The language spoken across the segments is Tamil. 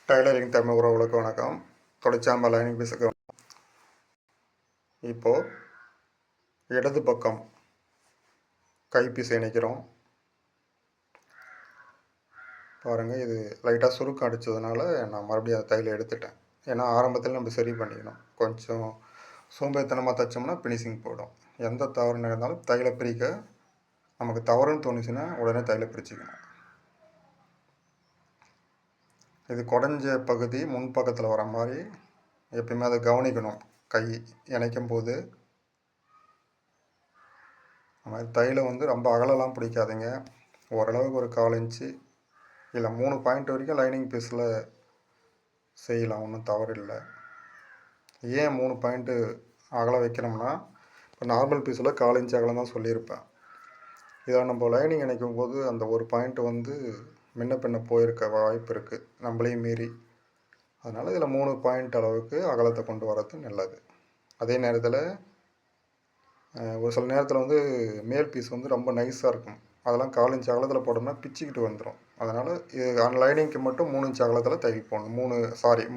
டைலரிங் தமிழ் உறவுகளுக்கு வணக்கம். தொலைச்சாம்பல் லைனிங் பீஸுக்கு இப்போது இடது பக்கம் கைப்பீஸ் இணைக்கிறோம். பாருங்கள், இது லைட்டாக சுருக்கம் அடித்ததுனால நான் மறுபடியும் அதை தையல் எடுத்துட்டேன். ஏன்னா ஆரம்பத்தில் நம்ம சரி பண்ணிக்கணும். கொஞ்சம் சோம்பேறித்தனமாக தைச்சோம்னா ஃபினிஷிங் போயிடும். எந்த தவறு நடந்தாலும் தையலை பிரிக்க நமக்கு தவறுன்னு தோணுச்சுன்னா உடனே தையலை பிரிச்சுக்கணும். இது குடஞ்ச பகுதி முன் பக்கத்தில் வர மாதிரி எப்பயுமே அதை கவனிக்கணும். கை இணைக்கும் போது தையலை ரொம்ப அகலலாம் பிடிக்காதீங்க. ஓரளவுக்கு ஒரு 1/4 இன்ச்சு இல்லை 3 பாயிண்ட் வரைக்கும் லைனிங் பீஸில் செய்யலாம், ஒன்றும் தவறு இல்லை. ஏன் 3 பாயிண்ட்டு அகலம் வைக்கிறோம்னா, இப்போ நார்மல் பீஸில் 1/4 இன்ச்சு அகலம் தான் சொல்லியிருப்பேன். இதில் நம்ம லைனிங் இணைக்கும் போது அந்த ஒரு பாயிண்ட்டு முன்ன பின்ன போயிருக்க வாய்ப்பு இருக்குது, நம்மளையும் மீறி. அதனால் இதில் 3 பாயிண்ட் அளவுக்கு அகலத்தை கொண்டு வரது நல்லது. அதே நேரத்தில் ஒரு சில நேரத்தில் மேல் பீஸ் ரொம்ப நைஸாக இருக்கும். அதெல்லாம் 1/4 இன்ச் அகலத்தில் போட்டோம்னா பிச்சுக்கிட்டு வந்துடும். அதனால் இது லைனிங்க்கு மட்டும் 3 இன்ச் அகலத்தில் தையல் போடணும்.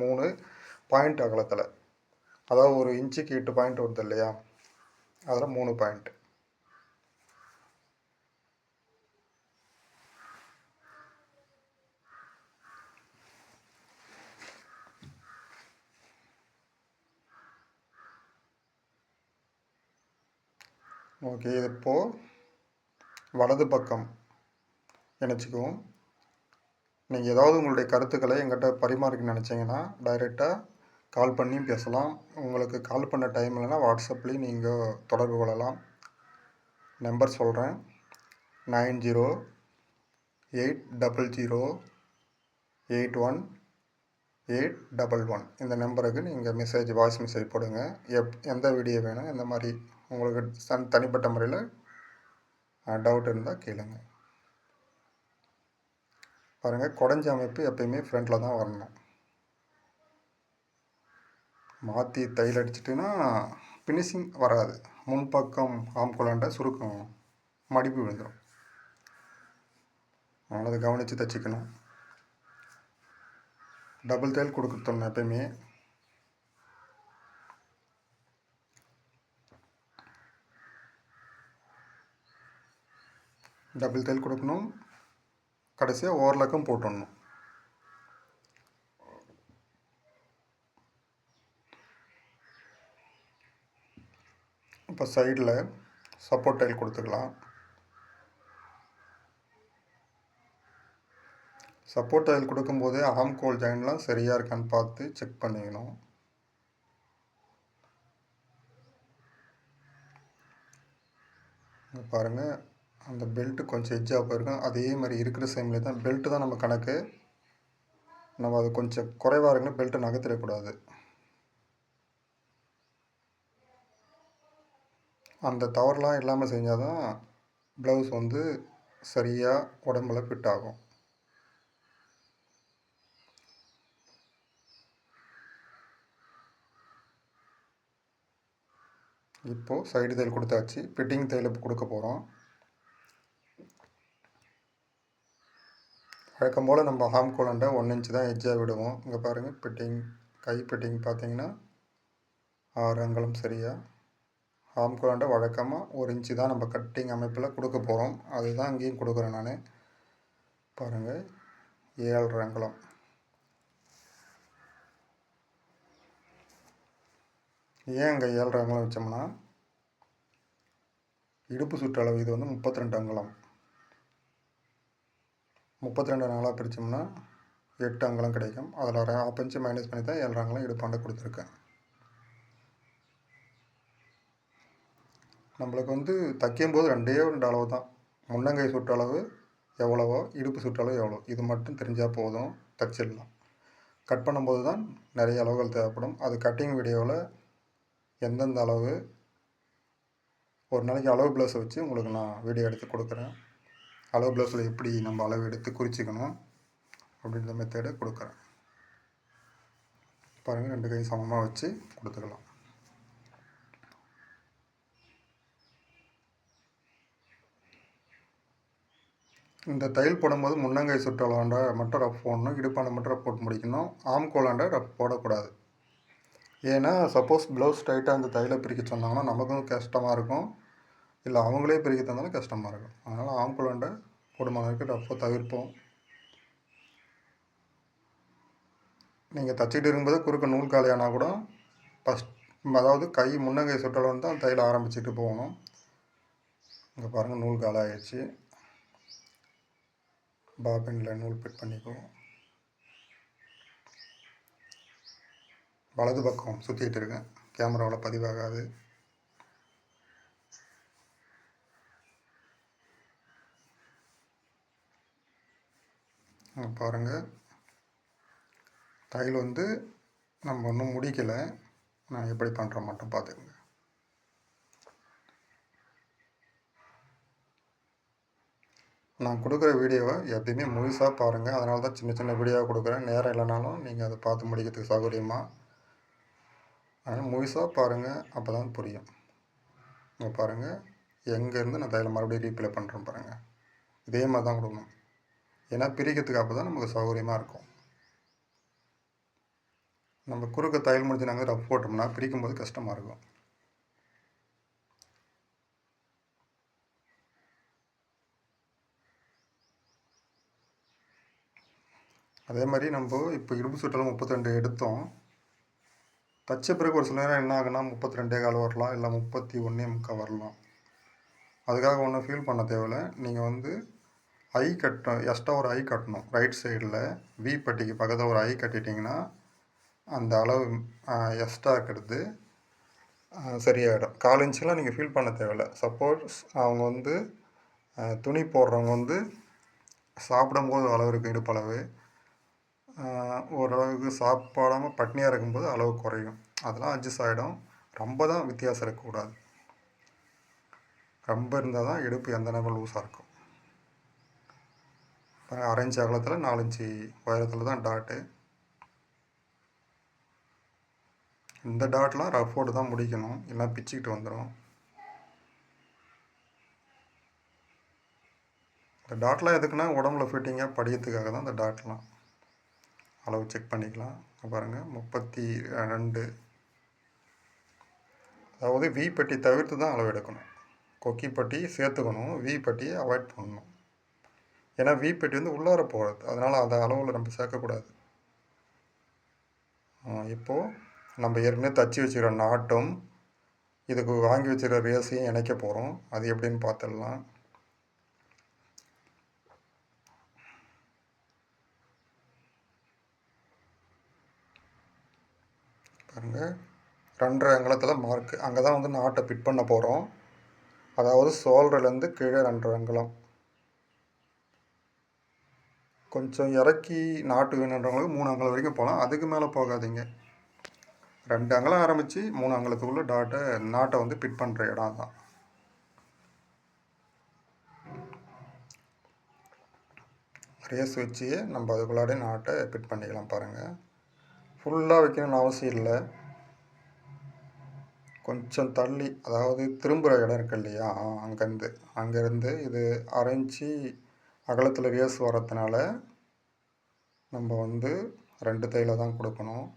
3 பாயிண்ட் அகலத்தில், அதாவது ஒரு இன்ச்சுக்கு 8 பாயிண்ட் வருது இல்லையா, அதில் 3 பாயிண்ட். ஓகே, இப்போது வலது பக்கம் இணைச்சிக்குவோம். நீங்கள் ஏதாவது உங்களுடைய கருத்துக்களை எங்கிட்ட பரிமாறிக்க நினச்சிங்கன்னா டைரெக்டாக கால் பண்ணியும் பேசலாம். உங்களுக்கு கால் பண்ண டைம் இல்லைன்னா வாட்ஸ்அப்லேயும் நீங்கள் தொடர்பு கொள்ளலாம். நம்பர் சொல்கிறேன்: 90800811. இந்த நம்பருக்கு நீங்கள் வாய்ஸ் மெசேஜ் போடுங்க. எந்த வீடியோ வேணும், எந்த மாதிரி உங்களுக்கு தனிப்பட்ட முறையில் டவுட் இருந்தால் கேளுங்க. பாருங்கள், குடஞ்ச அமைப்பு எப்பயுமே ஃப்ரண்ட்டில் தான் வரணும். மாற்றி தையல் அடிச்சிட்டுன்னா ஃபினிஷிங் வராது. முன்பக்கம் ஆம்குலாண்ட சுருக்கம் மடிப்பு விழுந்துடும். அதனால் அதை கவனித்து தைச்சிக்கணும். டபுள் தையல் கொடுக்கணும் எப்பயுமே. டபுள் தையல் கொடுக்கணும். கடைசியாக ஓவர்லாக்கும் போட்டுடணும். இப்போ சைடில் சப்போர்ட் டைல் கொடுத்துக்கலாம். சப்போர்ட் டைல் கொடுக்கும்போதே ஆம்கோல் ஜாயின்ட்லாம் சரியாக இருக்கான்னு பார்த்து செக் பண்ணிக்கணும். பாருங்கள், அந்த பெல்ட்டு கொஞ்சம் எட்ஜாக போயிருக்கும். அதே மாதிரி இருக்கிற சேமில் தான் பெல்ட்டு தான் நம்ம கணக்கு. நம்ம அது கொஞ்சம் குறைவாக இருக்குன்னு பெல்ட்டை நகர்த்திடக்கூடாது. அந்த தவறுலாம் இல்லாமல் செஞ்சால் தான் ப்ளவுஸ் சரியாக உடம்புல ஃபிட் ஆகும். இப்போது சைடு தையல் கொடுத்தாச்சு. ஃபிட்டிங் தையல் கொடுக்க போகிறோம். வழக்கம் போல் நம்ம ஆம்கோலாண்ட 1 இன்ச்சு தான் எட்ஜாக விடுவோம். இங்கே பாருங்கள், கை ஃபிட்டிங் பார்த்தீங்கன்னா 6 அங்குலம் சரியாக. ஆம்கோலாண்ட வழக்கமாக 1 இன்ச்சு தான் நம்ம கட்டிங் அமைப்பில் கொடுக்க போகிறோம். அதுதான் இங்கேயும் கொடுக்குறேன் நான். பாருங்கள், 7 அங்குலம். ஏன் இங்கே 7 அங்குலம் வச்சோம்னா, இடுப்பு சுற்றளவு இது 32 அங்குலம். 32 நாளாக பிரித்தோம்னா 8 அங்குலம் கிடைக்கும். அதில் ஒரு 1/2 இன்ச்சு மைனஸ் பண்ணி தான் 7 அங்குலம் இடுப்பாண்ட கொடுத்துருக்கேன். நம்மளுக்கு தைக்கும்போது 2 அளவு தான். முன்னங்கை சுற்றளவு எவ்வளவோ, இடுப்பு சுற்றளவு எவ்வளோ, இது மட்டும் தெரிஞ்சால் போதும், தைச்சிடலாம். கட் பண்ணும்போது தான் நிறைய அளவுகள் தேவைப்படும். அது கட்டிங் வீடியோவில் எந்தெந்த அளவு, ஒரு நாளைக்கு அளவு ப்ளவுஸை வச்சு உங்களுக்கு நான் வீடியோ எடுத்து கொடுக்குறேன். அளவு ப்ளவுஸில் எப்படி நம்ம அளவு எடுத்து குறிச்சிக்கணும் அப்படின்ற மெத்தடை கொடுக்குறேன். பாருங்கள், 2 கையும் சமமாக வச்சு கொடுத்துக்கலாம். இந்த தையல் போடும்போது முன்னங்கை சுற்றளாண்ட மட்டும் ரஃப் போடணும், இடுப்பாண்ட மட்டும் ரஃப் போட்டு முடிக்கணும், ஆம்கோலாண்ட ரஃப் போடக்கூடாது. ஏன்னா சப்போஸ் ப்ளவுஸ் டைட்டாக அந்த தையலை பிரிக்க சொன்னாங்கன்னா நமக்கும் கஷ்டமாக இருக்கும், இல்லை அவங்களே பிரிக்க தந்தாலும் கஷ்டமாக இருக்கும். அதனால் ஆம்கோலாண்ட போடுமான வரைக்கும் ரஃப்பை தவிர்ப்போம். நீங்கள் தச்சுட்டு இருக்கும்போது குறுக்க நூல் காலியானா கூட ஃபஸ்ட், அதாவது கை முன்னங்கை சுற்றளவு தான் தையல் ஆரம்பிச்சுட்டு போகணும். இங்கே பாருங்கள் நூல் காலி ஆகிடுச்சு. பாபினில் நூல் ஃபிட் பண்ணிக்குவோம். வலது பக்கம் சுற்றிட்டு இருக்கேன், கேமராவில் பதிவாகாது. பாருங்கள் தையல் வந்து நம்ம ஒன்றும் முடிக்கலை, நான் எப்படி பண்ணுறேன் மட்டும் பார்த்துக்கோங்க. நான் கொடுக்குற வீடியோவை எப்பயுமே முழுசாக பாருங்கள், அதனால தான் சின்ன சின்ன வீடியோவாக கொடுக்குறேன். நேரம் இல்லைனாலும் நீங்கள் அதை பார்த்து முடிக்கிறதுக்கு சௌகரியமாக. அதனால் முழுசாக பாருங்கள், அப்போ தான் புரியும். இங்கே பாருங்கள், எங்கேருந்து நான் தையலை மறுபடியும் ரீப்ளே பண்ணுறேன் பாருங்கள். இதே மாதிரி தான் கொடுக்கணும், ஏன்னா பிரிக்கிறதுக்கு அப்போ தான் நமக்கு சௌகரியமாக இருக்கும். நம்ம குறுக்க தையல் முடிஞ்சு நாங்கள் ரஃப் போட்டோம்னா பிரிக்கும்போது கஷ்டமாக இருக்கும். அதே மாதிரி நம்ம இப்போ இடுப்பு சுற்றலும் 32 எடுத்தோம். தச்ச பிறகு ஒரு சில நேரம் என்ன ஆகுனா 32.25 வரலாம், இல்லை 31.25 வரலாம். அதுக்காக ஒன்றும் ஃபீல் பண்ண தேவையில்லை. நீங்கள் வந்து ஐ எக்ஸ்ட்ரா ஒரு ஐ கட்டணும். ரைட் சைடில் வி பட்டிக்கு பக்கத்தில் ஒரு ஐ கட்டிட்டிங்கன்னா அந்த அளவு எக்ஸ்ட்ரா இருக்கிறது சரியாயிடும். 1/4 இன்ச்செலாம் நீங்கள் ஃபீல் பண்ண தேவையில்லை. சப்போஸ் அவங்க வந்து துணி போடுறவங்க வந்து சாப்பிடும்போது அளவு இருக்குது இடுப்பளவு, ஓரளவுக்கு சாப்பாடாமல் பட்னியாக இருக்கும்போது அளவு குறையும், அதெல்லாம் அட்ஜஸ்ட் ஆகிடும். ரொம்ப தான் வித்தியாசம் இருக்கக்கூடாது. ரொம்ப இருந்தால் தான் இடுப்பு எந்த நேரம் லூஸாக இருக்கும். 1/2 இன்ச்சு அகலத்தில் 4 இன்ச்சு உயரத்தில் தான் டாட்டு. இந்த டாட்லாம் ரஃப் போட்டு தான் முடிக்கணும், இல்லைனா பிச்சுக்கிட்டு வந்துடும். இந்த டாட்லாம் எதுக்குன்னா உடம்புல ஃபிட்டிங்காக படிக்கிறதுக்காக தான் இந்த டாட்லாம். அளவு செக் பண்ணிக்கலாம். பாருங்கள் 32. அதாவது வி பட்டி தவிர்த்து தான் அளவு எடுக்கணும். கொக்கி பட்டி சேர்த்துக்கணும், வி பட்டியை அவாய்ட் பண்ணணும். ஏன்னா வி பட்டி வந்து உள்ளார போகிறது, அதனால் அந்த அளவில் நம்ம சேர்க்கக்கூடாது. இப்போது நம்ம ஏற்கனவே தச்சு வச்சுக்கிற நாட்டும் இதுக்கு வாங்கி வச்சுக்கிற ரேஸையும் இணைக்க போகிறோம். அது எப்படின்னு பார்த்துடலாம். பாருங்கள் 2.5 அங்குலத்தில் மார்க்கு, அங்கே தான் வந்து நாட்டை ஃபிட் பண்ண போகிறோம். அதாவது ஷோல்டர்லேருந்து கீழே 2.5 அங்குலம். கொஞ்சம் இறக்கி நாட்டு வேணுன்றவங்களுக்கு 3 அங்குலம் வரைக்கும் போகலாம், அதுக்கு மேலே போகாதீங்க. 2 அங்குலம் ஆரம்பித்து 3 அங்குலத்துக்குள்ளே நாட்டை வந்து ஃபிட் பண்ணுற இடம் தான். ரேஸ் வச்சு நம்ம அதுக்குள்ளாடே நாட்டை ஃபிட் பண்ணிக்கலாம். பாருங்கள் ஃபுல்லாக வைக்கணும்னு அவசியம் இல்லை, கொஞ்சம் தள்ளி, அதாவது திரும்புகிற இடம் இருக்கு இல்லையா, அங்கேருந்து இது 1/2 இன்ச்சு அகலத்தில் ரேஸ் வரதுனால நம்ம வந்து 2 தையலை தான் கொடுக்கணும்.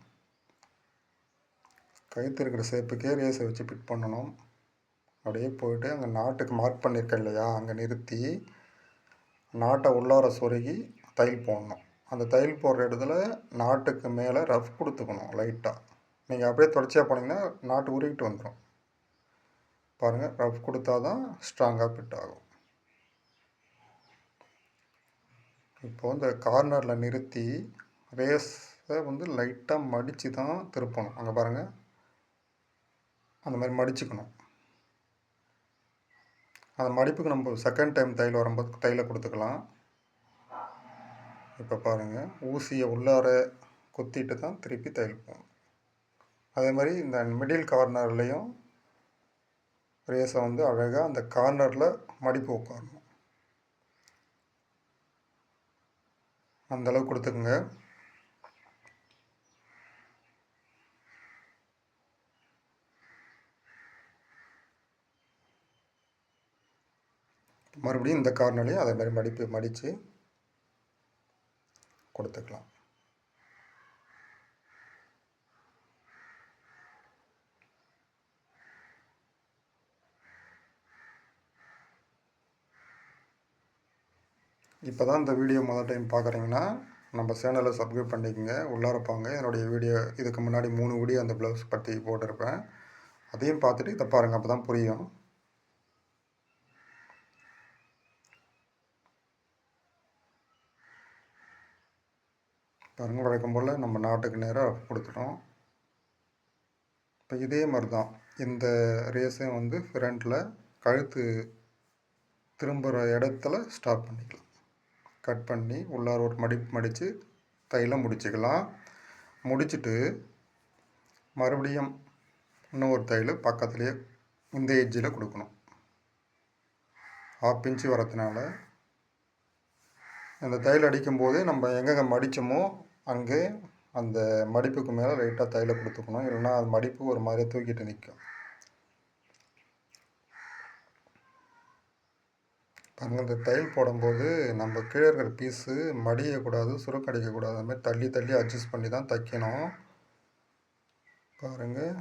கழுத்து இருக்கிற ஷேப்புக்கே ரேஸை வச்சு ஃபிட் பண்ணணும். அப்படியே போய்ட்டு அங்கே நாட்டுக்கு மார்க் பண்ணியிருக்கேன் இல்லையா, அங்கே நிறுத்தி நாட்டை உள்ளார சொருகி தையல் போடணும். அந்த தையல் போடுற இடத்துல நாட்டுக்கு மேலே ரஃப் கொடுத்துக்கணும் லைட்டாக. நீங்கள் அப்படியே தொடர்ச்சியாக போனீங்கன்னா நாட்டு உருகிட்டு வந்துடும். பாருங்கள், ரஃப் கொடுத்தா தான் ஸ்ட்ராங்காக ஃபிட் ஆகும். இப்போது இந்த கார்னரில் நிறுத்தி ரேஸை வந்து லைட்டாக மடித்து தான் திருப்பணும். அங்கே பாருங்கள், அந்த மாதிரி மடிச்சுக்கணும். அந்த மடிப்புக்கு நம்ம செகண்ட் டைம் தையல் வரும்போது தையலை கொடுத்துக்கலாம். இப்போ பாருங்கள், ஊசியை உள்ளார குத்திட்டு தான் திருப்பி தையல் போகணும். அதே மாதிரி இந்த மிடில் கார்னர்லேயும் ரேஸை வந்து அழகாக அந்த கார்னரில் மடிப்பு உட்காரணும். அந்தளவு கொடுத்துக்குங்க. மறுபடியும் இந்த கார்னர்லேயும் அதே மாதிரி மடித்து கொடுத்துக்கலாம். இப்போ தான் இந்த வீடியோ முதல் டைம் பார்க்குறீங்கன்னா நம்ம சேனலை சப்ஸ்கிரைப் பண்ணிக்கோங்க, உள்ளார போங்க. என்னுடைய வீடியோ இதுக்கு முன்னாடி 3 வீடியோ அந்த ப்ளவுஸ் பற்றி போட்டிருப்பேன், அதையும் பார்த்துட்டு இதை பாருங்கள், அப்போ தான் புரியும். பாருங்கள், வழக்கம் போல் நம்ம நாட்டுக்கு நேராக கொடுத்துட்டோம். இப்போ இதே மாதிரி தான் இந்த ரேஸையும் வந்து ஃப்ரண்ட்டில் கழுத்து திரும்புகிற இடத்துல ஸ்டாப் பண்ணிக்கலாம். கட் பண்ணி உள்ளார ஒரு மடித்து தையலை முடிச்சுக்கலாம். முடிச்சுட்டு மறுபடியும் இன்னொரு தையல் பக்கத்துலேயே இந்த எட்ஜில் கொடுக்கணும். 1/2 இன்ச்சு வரதுனால அந்த தையல் அடிக்கும்போது நம்ம எங்கெங்கே மடித்தோமோ அங்கே அந்த மடிப்புக்கு மேலே லைட்டாக தையலை கொடுத்துக்கணும், இல்லைன்னா அது மடிப்பு ஒரு மாதிரி தூக்கிட்டு நிற்கும். பாருங்கள், இந்த தையல் போடும்போது நம்ம கீழே இருக்கிற பீஸு மடியக்கூடாது, சுருக்கடிக்கக்கூடாது. அது மாதிரி தள்ளி தள்ளி அட்ஜஸ்ட் பண்ணி தான் தைக்கணும். பாருங்கள்,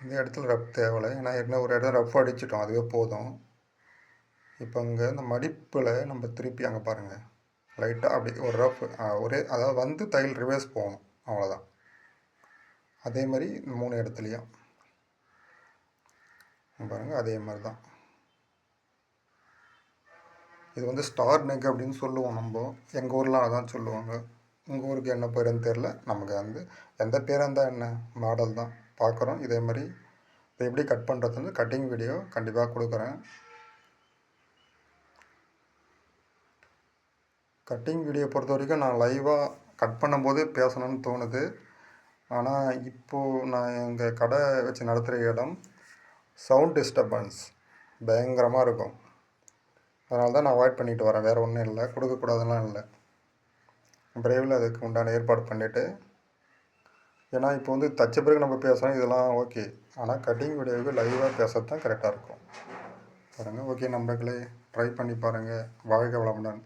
இந்த இடத்துல ரஃப் தேவையில்லை, ஏன்னா ஏற்கனவே ஒரு இடம் ரஃப் அடிச்சிட்டோம், அதுவே போதும். இப்போ இங்கே இந்த மடிப்பில் நம்ம திருப்பி அங்கே பாருங்கள், லைட்டாக அப்படி ஒரு ரஃப் ஒரே, அதாவது வந்து தையல் ரிவர்ஸ் போகணும், அவ்வளோதான். அதே மாதிரி 3 இடத்துலையும் பாருங்கள், அதே மாதிரி தான். இது வந்து ஸ்டார் நெக் அப்படின்னு சொல்லுவோம் நம்ம, எங்கள் ஊரில் அதான் சொல்லுவாங்க. உங்கள் ஊருக்கு என்ன பேருன்னு தெரில, நமக்கு வந்து எந்த பேராக இருந்தால் என்ன, மாடல் தான் பார்க்குறோம். இதே மாதிரி இப்போ எப்படி கட் பண்ணுறது வந்து கட்டிங் வீடியோ கண்டிப்பாக கொடுக்குறேன். கட்டிங் வீடியோ பொறுத்த வரைக்கும் நான் லைவாக கட் பண்ணும்போது பேசணும்னு தோணுது. ஆனால் இப்போது நான் எங்கள் கடை வச்சு நடத்துகிற இடம் சவுண்ட் டிஸ்டர்பன்ஸ் பயங்கரமாக இருக்கும், அதனால தான் நான் அவாய்ட் பண்ணிட்டு வரேன். வேறு ஒன்றும் இல்லை, கொடுக்கக்கூடாதுலாம் இல்லை. விரைவில் அதுக்கு உண்டான ஏற்பாடு பண்ணிவிட்டு, ஏன்னா இப்போ வந்து தச்ச பிறகு நம்ம பேசுகிறோம், இதெல்லாம் ஓகே. ஆனால் கட்டிங் வீடியோவுக்கு லைவாக பேசுறது தான் கரெக்டாக இருக்கும். பாருங்கள், ஓகே நண்பர்களே, ட்ரை பண்ணி பாருங்கள். வாழ்க வளமுடன்.